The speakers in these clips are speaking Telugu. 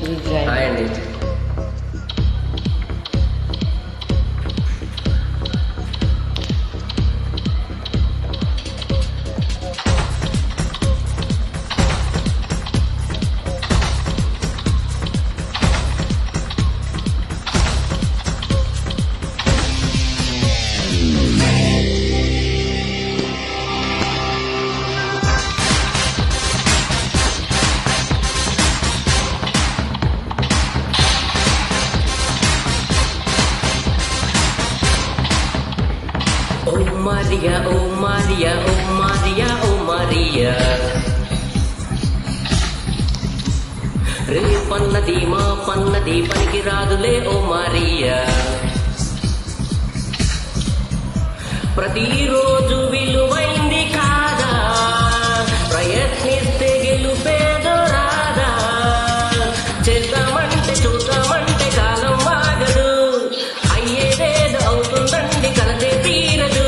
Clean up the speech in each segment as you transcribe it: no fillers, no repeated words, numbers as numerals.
హాయ్ అండి. Oh Maria, oh Maria, oh Maria, oh Maria. రేపన్నది మా పన్నది పనికి రాదులే ఓ మారియా. ప్రతిరోజు విలువైంది కాదా, ప్రయత్నిస్తే గెలుపేదో రాదా. చేద్దామంటే చూద్దామంటే కాలం వాగదు, అయ్యేదేదో అవుతుందండి కలతే తీరదు.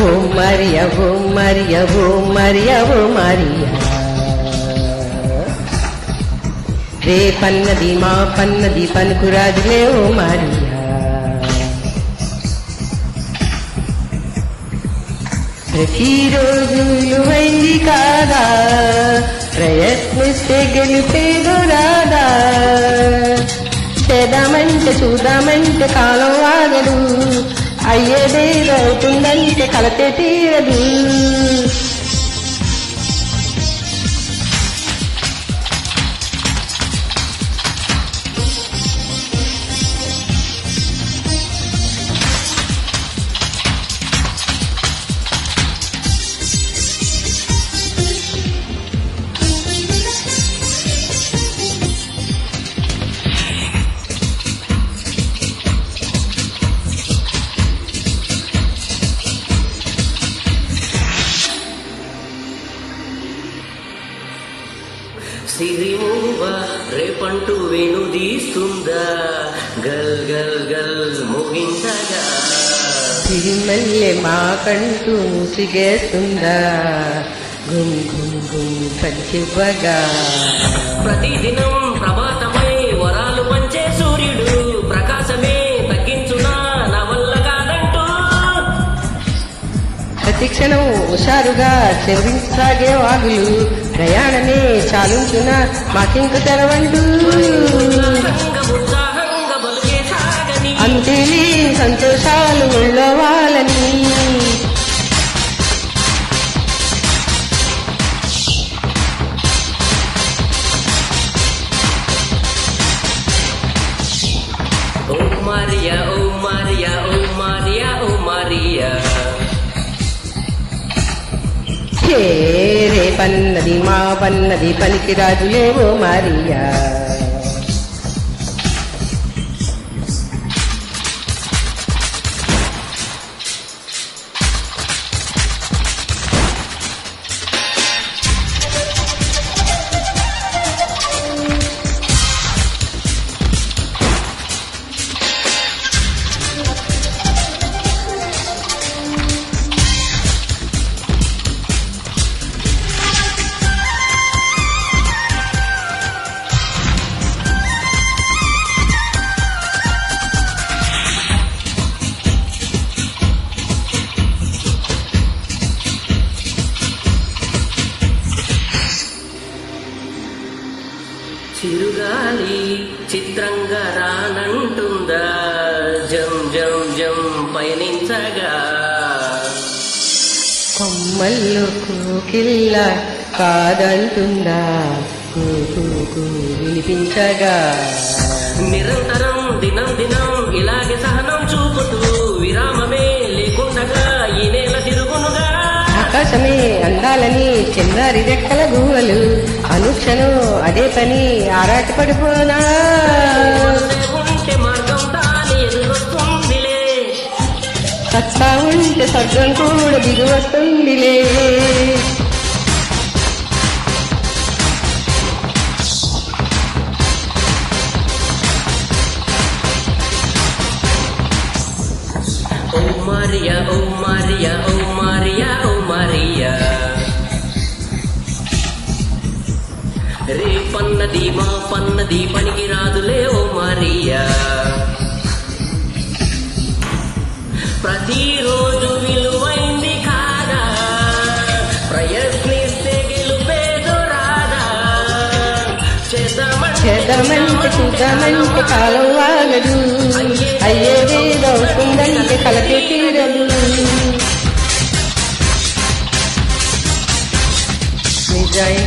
ఓ మరియా ఓ మరియా ఓ మరియా ఓ మరియా. రేపన్నది మా పన్నది పలుకురాదులే ఓ మరియా. ప్రతిరోజు విలువైంది కాదా, ప్రయత్నిస్తే గెలిపేదో రాదా. చేద్దామంటే చూద్దామంటే కాలం వాగదు, అయ్యేదేదో అవుతుందంటే కలతే తీరదు. సిరిమూవ రేపంటూ వెనుదీస్తుందా, గల్ గల్ గల్ ముగించగా. సిరిమల్లె మాకంటూ ముసిగేస్తుందా, గుమ్ గుమ్ గుమ్ పంచివ్వగా. ప్రతిదినం ప్రభాతమై వరాలు పంచే సూర్యుడు, ప్రకాశమే తగ్గించునా నా వల్ల కాదంటూ. ప్రతి క్షణం హుషారుగా చెవించసాగే వాగులు, ప్రయాణమే చాలించున మాకింక తెరవండు. ఉత్సాహంగా బలిగే సాగని అంతేలే సంతోషాలు ఉళ్ళవాలని. ఓ మారియా ఓ మారియా ఓ మారియా ఓ మారియా. రేపన్నది మా పన్నది పలికి రాజులే ఓ మరియా. చిరుగాలి చిత్రంగా రానంటుందా, జం జం జం పయనించగా. కొమ్మల్లో కోకిల్ల కాదంటుందా, వినిపించగా. నిరంతరం దినం దినం ఇలాగే సహనం చూపుతూ, విరామమే లేకుండగా ఈ నేల తిరుగునుగా. ఆకాశమే అందాలని చిన్నారి రెక్కల గువ్వలు, అనుక్షణం అదే పని ఆరాట పడిపోనా. ఉంటే మార్గం తానే ఎదురొస్తుందిలే, సత్తా ఉంటే స్వర్గం కూడా దిగి వస్తుందిలే. ఓ మారియా ఓ మారియా ఓ మారియా ఓ మారియా. రేపన్నది మా పన్నది పనికి రాదులే ఓ మరియా ప్రతిరోజు విలువైంది కాదా ప్రయత్నిస్తే గెలుపేదో రాదా చేద్దామంటే చూద్దామంటే కాలం వాగదు అయ్యేదేదవుతుందంటే కలకే తీరదు నిజాయి